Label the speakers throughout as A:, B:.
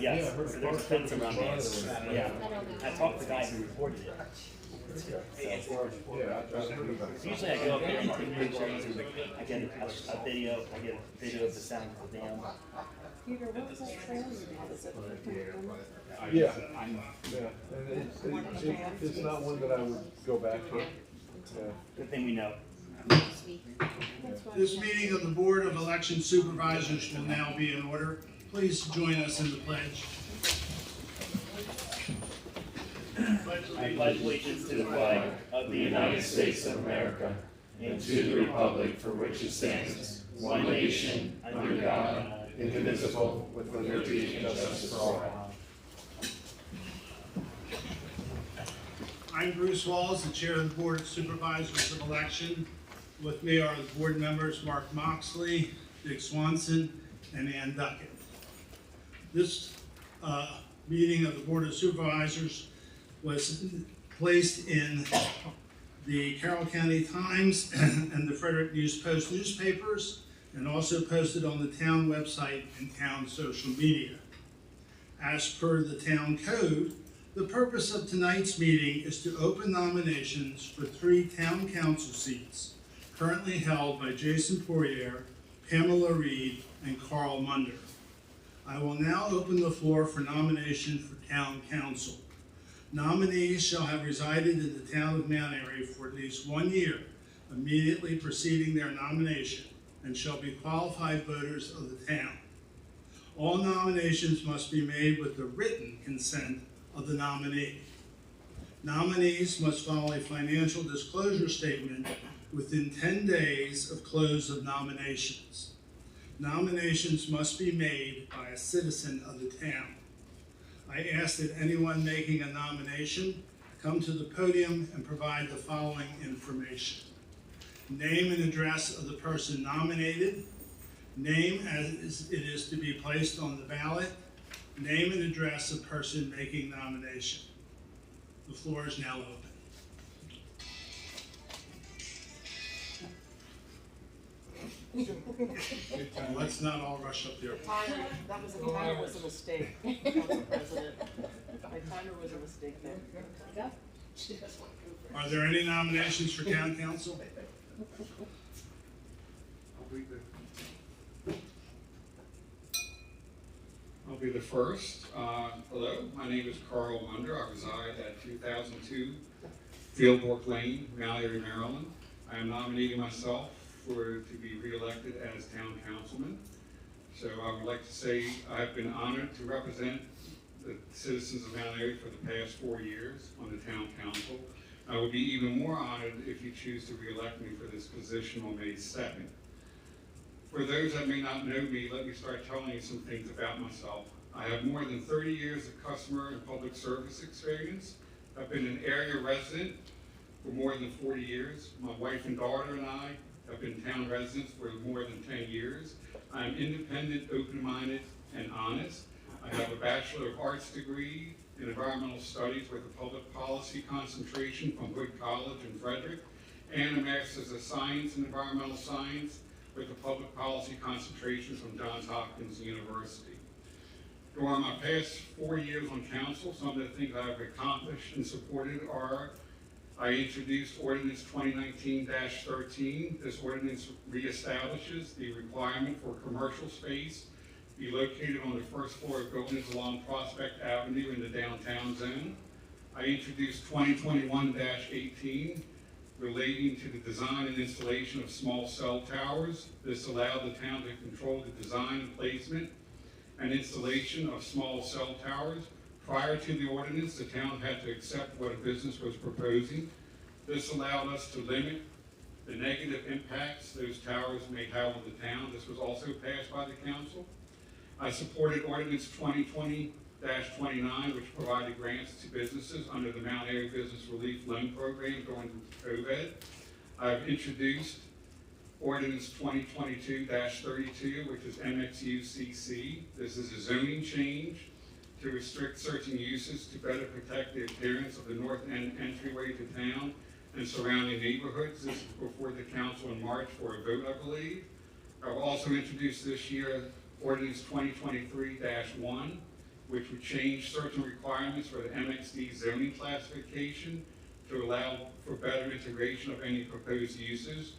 A: Yes,
B: Yeah, I heard
A: so there's a fence around it. Yeah, I talked to the guy who reported it.
B: Yeah, I've heard about it.
A: Usually I go up there and take pictures, and I get a video of the sound of the dam.
C: Peter, what was that trail you had? Is it
B: Yeah, and it's not one that I would go back to. Yeah.
A: Good thing we know.
D: This meeting of the Board of Election Supervisors will now be in order. Please join us in the pledge.
A: I pledge allegiance to the flag of the United States of America and to the republic for which it stands, one nation, under God, indivisible, with liberty and justice for all.
D: I'm Bruce Walls, the Chair of the Board of Supervisors of Election. With me are the board members Mark Moxley, Dick Swanson, and Ann Duckett. This meeting of the Board of Supervisors was placed in the Carroll County Times and the Frederick News Post newspapers, and also posted on the town website and town social media. As per the town code, the purpose of tonight's meeting is to open nominations for 3 town council seats currently held by Jason Poirier, Pamela Reed, and Karl Munder. I will now open the floor for nomination for town council. Nominees shall have resided in the town of Mount Airy for at least 1 year immediately preceding their nomination and shall be qualified voters of the town. All nominations must be made with the written consent of the nominee. Nominees must file a financial disclosure statement within 10 days of close of nominations. Nominations must be made by a citizen of the town. I ask that anyone making a nomination come to the podium and provide the following information: name and address of the person nominated, name as it is to be placed on the ballot, name and address of person making nomination. The floor is now open. Let's not all rush up there.
C: That was a mistake, Council President. My timer was a mistake there.
D: Are there any nominations for town council?
E: I'll be the first. Hello, my name is Karl Munder. I reside at 2002 Fieldbrook Lane, Mount Airy, Maryland. I am nominating myself to be re-elected as town councilman. So I would like to say I've been honored to represent the citizens of Mount Airy for the past 4 years on the town council. I would be even more honored if you choose to re-elect me for this position on May 2nd. For those that may not know me, let me start telling you some things about myself. I have more than 30 years of customer and public service experience. I've been an area resident for more than 40 years. My wife and daughter and I have been town residents for more than 10 years. I am independent, open-minded, and honest. I have a Bachelor of Arts degree in Environmental Studies with a Public Policy concentration from Hood College in Frederick, and a Master's of Science in Environmental Science with a Public Policy concentration from Johns Hopkins University. During my past 4 years on council, some of the things I've accomplished and supported are: I introduced Ordinance 2019-13. This ordinance reestablishes the requirement for commercial space be located on the first floor of buildings along Prospect Avenue in the downtown zone. I introduced 2021-18 relating to the design and installation of small cell towers. This allowed the town to control the design and placement and installation of small cell towers. Prior to the ordinance, the town had to accept what a business was proposing. This allowed us to limit the negative impacts those towers may have on the town. This was also passed by the council. I supported Ordinance 2020-29, which provided grants to businesses under the Mount Airy Business Relief Loan Program during COVID. I've introduced Ordinance 2022-32, which is MXUCC. This is a zoning change to restrict certain uses to better protect the appearance of the north end entryway to town and surrounding neighborhoods. This is before the council in March for a vote, I believe. I I've also introduced this year Ordinance 2023-1. which would change certain requirements for the MXD zoning classification to allow for better integration of any proposed uses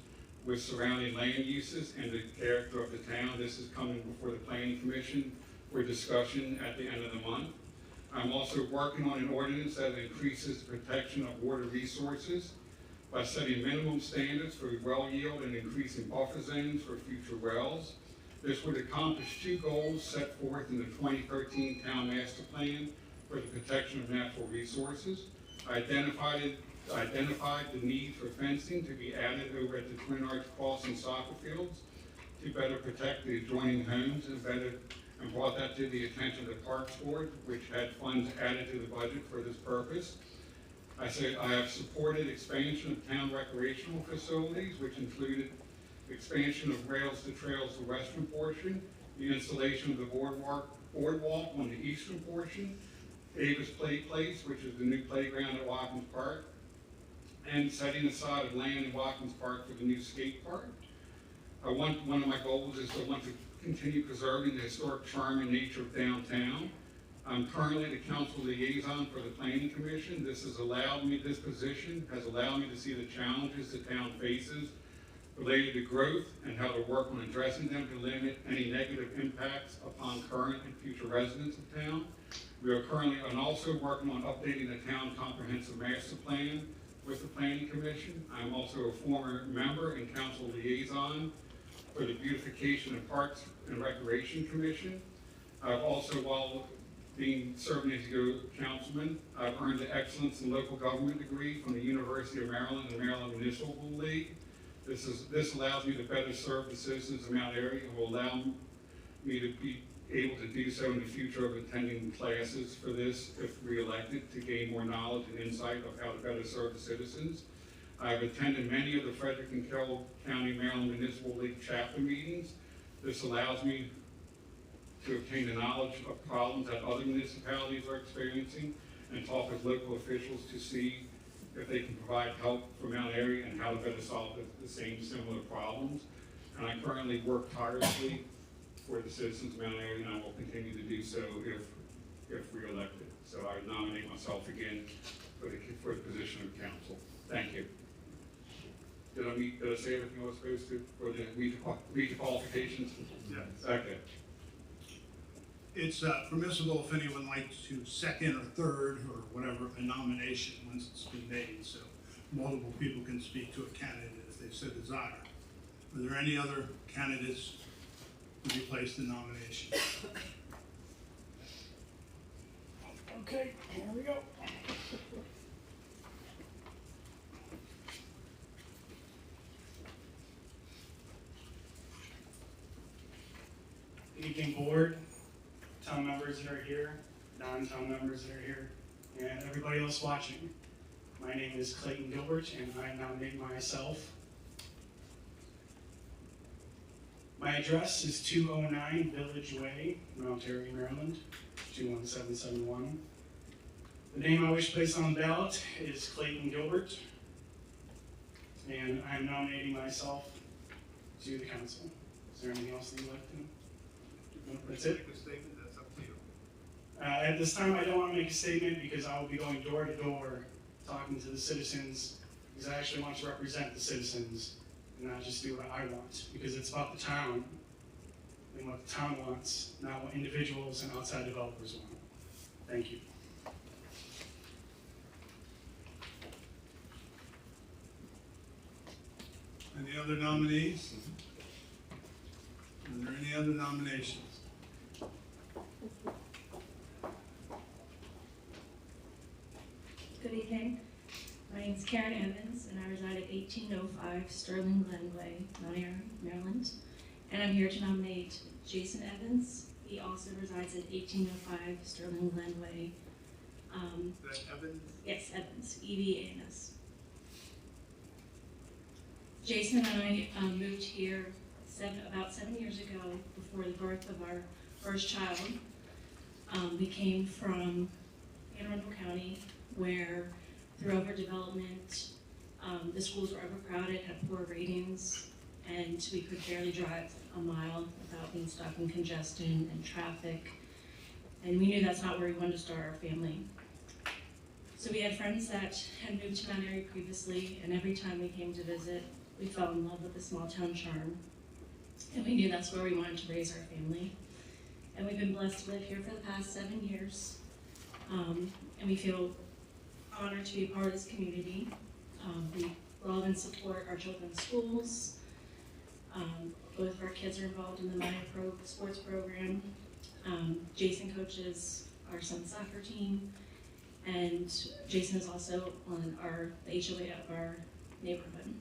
E: with surrounding land uses and the character of the town. This is coming before the Planning Commission for discussion at the end of the month. I'm also working on an ordinance that increases the protection of water resources by setting minimum standards for well yield and increasing buffer zones for future wells. This would accomplish two goals set forth in the 2013 Town Master Plan for the protection of natural resources. I identified the need for fencing to be added over at the Twin Arch Crossing soccer fields to better protect the adjoining homes and brought that to the attention of the Parks Board, which had funds added to the budget for this purpose. I said I have supported expansion of town recreational facilities, which included expansion of rails to trails, the western portion, the installation of the boardwalk on the eastern portion, Davis Play Place, which is the new playground at Watkins Park, and setting aside of land in Watkins Park for the new skate park. One of my goals is to continue preserving the historic charm and nature of downtown. I'm currently the council liaison for the Planning Commission. This position has allowed me to see the challenges the town faces related to growth and how to work on addressing them to limit any negative impacts upon current and future residents of town. We are currently also working on updating the town comprehensive master plan with the Planning Commission. I'm also a former member and council liaison for the Beautification and Parks and Recreation Commission. I've also, while serving as your councilman, I've earned the Excellence in Local Government degree from the University of Maryland and Maryland Municipal League. This allows me to better serve the citizens of Mount Airy and will allow me to be able to do so in the future of attending classes for this, if re-elected, to gain more knowledge and insight of how to better serve the citizens. I've attended many of the Frederick and Carroll County Maryland Municipal League chapter meetings. This allows me to obtain the knowledge of problems that other municipalities are experiencing and talk with local officials to see if they can provide help for Mount Airy and how to better solve the same similar problems. And I currently work tirelessly for the citizens of Mount Airy, and I will continue to do so if re-elected. So I nominate myself again for the position of council. Thank you. Did I say everything I was supposed to for the meet the qualifications?
D: Yes.
E: Okay.
D: It's permissible if anyone likes to second or third or whatever a nomination once it's been made, so multiple people can speak to a candidate if they so desire. Are there any other candidates to be placed in nomination? Okay, here we go.
F: Good evening, board, town members that are here, non-town members that are here, and everybody else watching. My name is Clayton Gilbert, and I nominate myself. My address is 209 Village Way, Mount Airy, Maryland, 21771. The name I wish to place on the ballot is Clayton Gilbert, and I'm nominating myself to the council. Is there anything else that you'd like to know? No, that's it.
D: Make a statement, that's up to you.
F: At this time, I don't want to make a statement because I will be going door to door talking to the citizens, because I actually want to represent the citizens and not just do what I want, because it's about the town and what the town wants, not what individuals and outside developers want. Thank you.
D: Any other nominees? Are there any other nominations?
G: Good evening. My name is Karen Evans, and I reside at 1805 Sterling Glen Way, Mount Airy, Maryland. And I'm here to nominate Jason Evans. He also resides at 1805 Sterling Glen Way.
D: Is that Evans?
G: Yes, Evans, E-V-A-N-S. Jason and I moved here about 7 years ago, before the birth of our first child. We came from Anne Arundel County, where through overdevelopment, the schools were overcrowded, had poor ratings, and we could barely drive a mile without being stuck in congestion and traffic. And we knew that's not where we wanted to start our family. So we had friends that had moved to Mount Airy previously, and every time we came to visit, we fell in love with the small town charm. And we knew that's where we wanted to raise our family. And we've been blessed to live here for the past 7 years. And we feel honored to be part of this community. We love and support our children's schools. Both of our kids are involved in the Munder sports program. Jason coaches our son's soccer team. And Jason is also on the HOA of our neighborhood.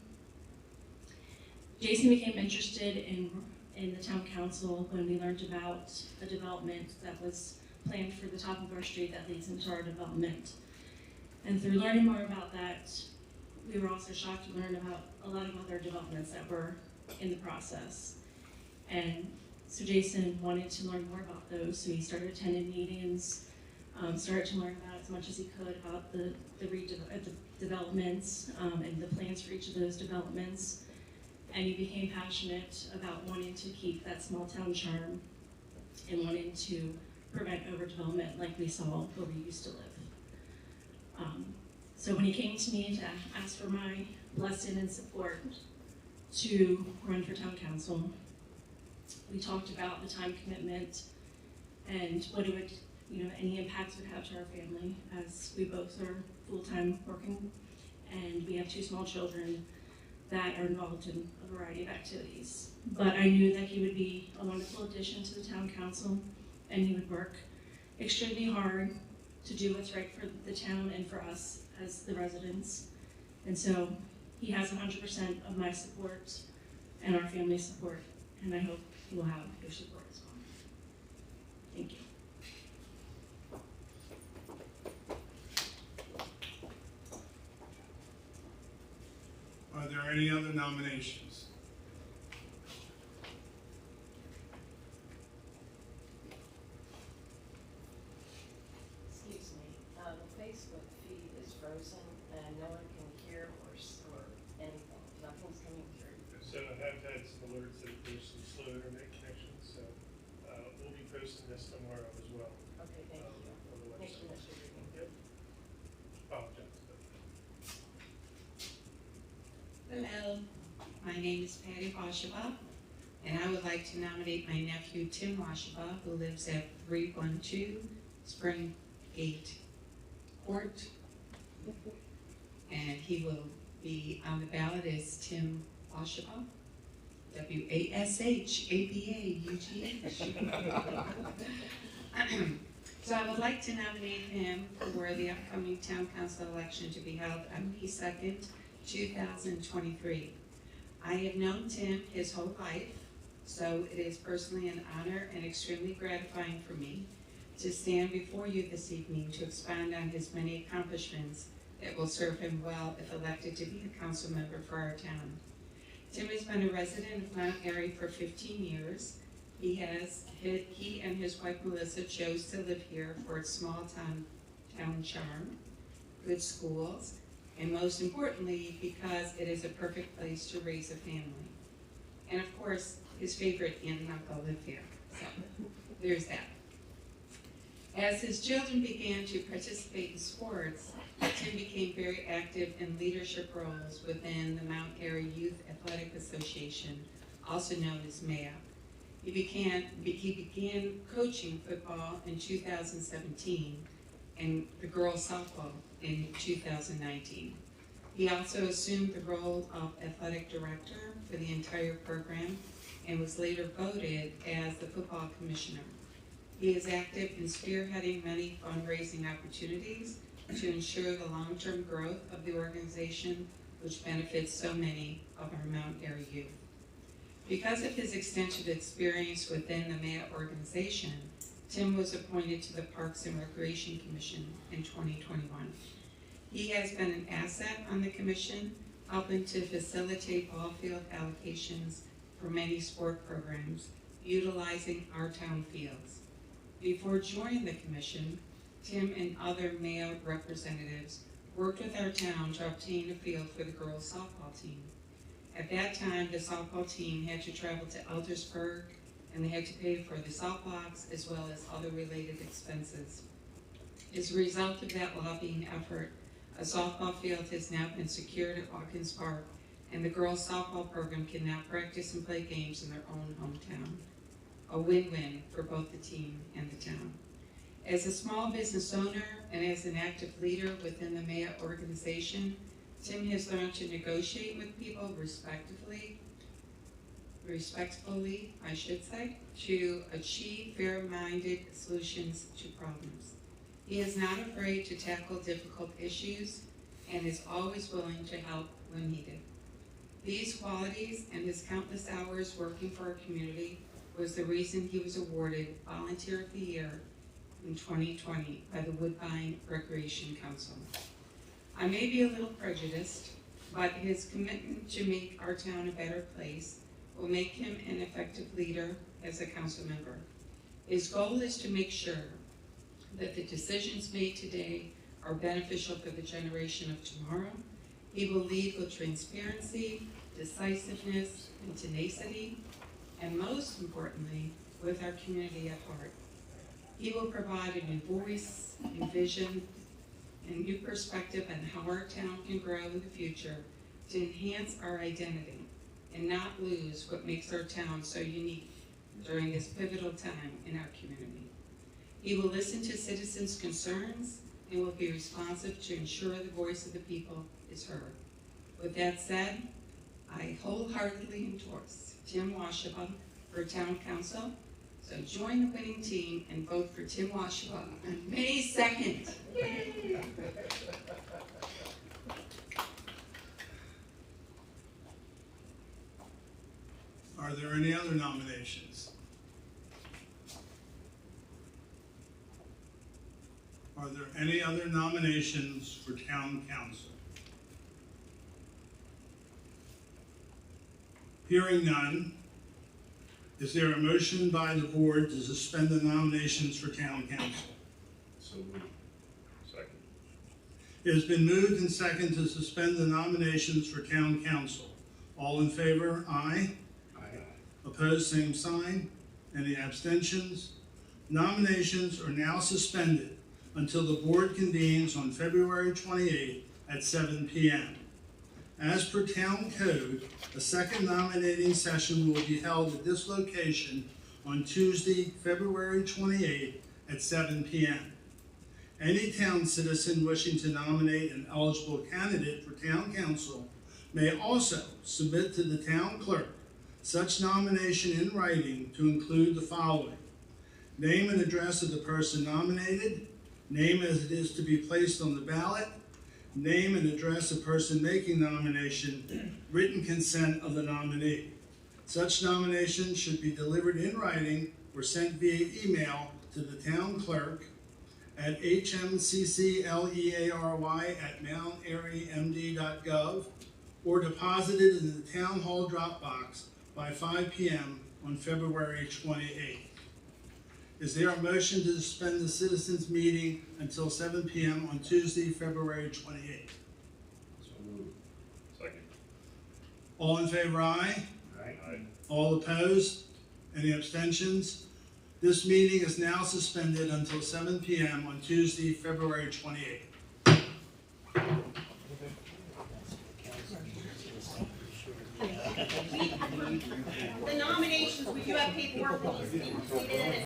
G: Jason became interested in the town council when we learned about a development that was planned for the top of our street that leads into our development. And through learning more about that, we were also shocked to learn about a lot of other developments that were in the process. And so Jason wanted to learn more about those, so he started attending meetings, started to learn about as much as he could about the developments and the plans for each of those developments. And he became passionate about wanting to keep that small town charm and wanting to prevent overdevelopment like we saw where we used to live. So when he came to me to ask for my blessing and support to run for town council, we talked about the time commitment and what it would, any impacts it would have to our family, as we both are full-time working and we have 2 small children that are involved in a variety of activities. But I knew that he would be a wonderful addition to the town council, and he would work extremely hard to do what's right for the town and for us as the residents. And so he has 100% of my support and our family's support, and I hope he will have your support as well. Thank you.
D: Are there any other nominations?
C: Excuse me, the Facebook feed is frozen and no one can hear or anything. Nothing's coming through.
H: So I have had some alerts that there's some slow internet connections, so we'll be posting this tomorrow as well.
C: Okay, thank you.
H: On the
C: Thank you,
H: website.
C: Mr. Green.
H: Yep. Apologize.
I: Hello, my name is Patty Washba, and I would like to nominate my nephew Tim Washba, who lives at 312 Spring Gate Court. And he will be on the ballot as Tim Washba, W-A-S-H-A-B-A-U-G-H. So I would like to nominate him for the upcoming town council election to be held on May 2nd, 2023. I have known Tim his whole life, so it is personally an honor and extremely gratifying for me to stand before you this evening to expound on his many accomplishments that will serve him well if elected to be a council member for our town. Tim has been a resident of Mount Airy for 15 years. He and his wife Melissa chose to live here for its small town charm, good schools, and most importantly, because it is a perfect place to raise a family. And of course, his favorite aunt and uncle live here, so there's that. As his children began to participate in sports, Tim became very active in leadership roles within the Mount Airy Youth Athletic Association, also known as MAYA. He began coaching football in 2017 and the girls softball in 2019. He also assumed the role of athletic director for the entire program and was later voted as the football commissioner. He is active in spearheading many fundraising opportunities to ensure the long-term growth of the organization, which benefits so many of our Mount Airy youth. Because of his extensive experience within the MAYA organization, Tim was appointed to the Parks and Recreation Commission in 2021. He has been an asset on the commission, helping to facilitate ball field allocations for many sport programs, utilizing our town fields. Before joining the commission, Tim and other MAYA representatives worked with our town to obtain a field for the girls softball team. At that time, the softball team had to travel to Eldersburg and they had to pay for the salt box as well as other related expenses. As a result of that lobbying effort, a softball field has now been secured at Watkins Park, and the girls' softball program can now practice and play games in their own hometown. A win-win for both the team and the town. As a small business owner and as an active leader within the MAYA organization, Tim has learned to negotiate with people respectfully, I should say, to achieve fair-minded solutions to problems. He is not afraid to tackle difficult issues and is always willing to help when needed. These qualities and his countless hours working for our community was the reason he was awarded Volunteer of the Year in 2020 by the Woodbine Recreation Council. I may be a little prejudiced, but his commitment to make our town a better place will make him an effective leader as a council member. His goal is to make sure that the decisions made today are beneficial for the generation of tomorrow. He will lead with transparency, decisiveness, and tenacity, and most importantly, with our community at heart. He will provide a new voice, new vision, and new perspective on how our town can grow in the future to enhance our identity and not lose what makes our town so unique during this pivotal time in our community. He will listen to citizens' concerns and will be responsive to ensure the voice of the people is heard. With that said, I wholeheartedly endorse Tim Washba for Town Council. So join the winning team and vote for Tim Washba on May 2nd. Yay!
D: Are there any other nominations? Are there any other nominations for Town Council? Hearing none, is there a motion by the board to suspend the nominations for Town Council?
B: So moved. Second.
D: It has been moved and seconded to suspend the nominations for Town Council. All in favor, aye.
B: Aye.
D: Opposed, same sign. Any abstentions? Nominations are now suspended until the board convenes on February 28th at 7 p.m. As per town code, a second nominating session will be held at this location on Tuesday, February 28th at 7 p.m. Any town citizen wishing to nominate an eligible candidate for town council may also submit to the town clerk such nomination in writing to include the following: name and address of the person nominated, name as it is to be placed on the ballot, name and address of person making nomination, written consent of the nominee. Such nominations should be delivered in writing or sent via email to the town clerk at hmccleary@mountairy.md.gov or deposited in the town hall drop box by 5 p.m. on February 28th. Is there a motion to suspend the citizens' meeting until 7 p.m. on Tuesday, February 28th?
B: So moved. Second.
D: All in favor, aye.
B: Aye.
D: All opposed? Any abstentions? This meeting is now suspended until 7 p.m. on Tuesday, February 28th.
J: The nominations, we do have paperwork that needs to be completed, and